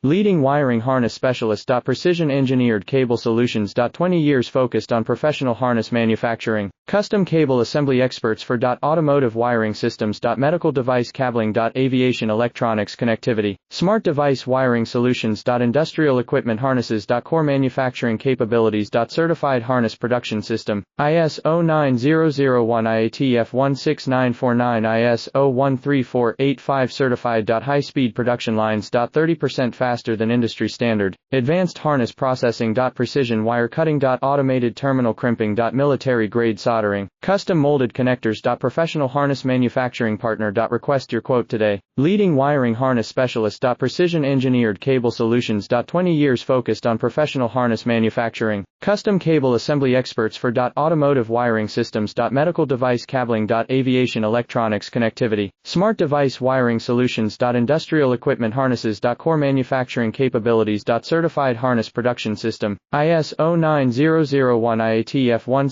Leading wiring harness specialist. Precision engineered cable solutions. 20 years focused on professional harness manufacturing. Custom cable assembly experts for automotive wiring systems. Medical device cabling. Aviation electronics connectivity. Smart device wiring solutions. Industrial equipment harnesses. Core manufacturing capabilities. Certified harness production system. ISO 9001 IATF 16949 ISO 13485 certified. High speed production lines. 30% faster than industry standard. Advanced harness processing. Precision wire cutting. Automated terminal crimping. Military grade soldering. Custom molded connectors. Professional harness manufacturing partner. Request your quote today. Leading wiring harness specialist. Precision engineered cable solutions. 20 years focused on professional harness manufacturing. Custom cable assembly experts for automotive wiring systems. Medical device cabling. Aviation electronics connectivity. Smart device wiring solutions. Industrial equipment harnesses. Core manufacturing capabilities. Certified harness production system. ISO 9001 IATF 1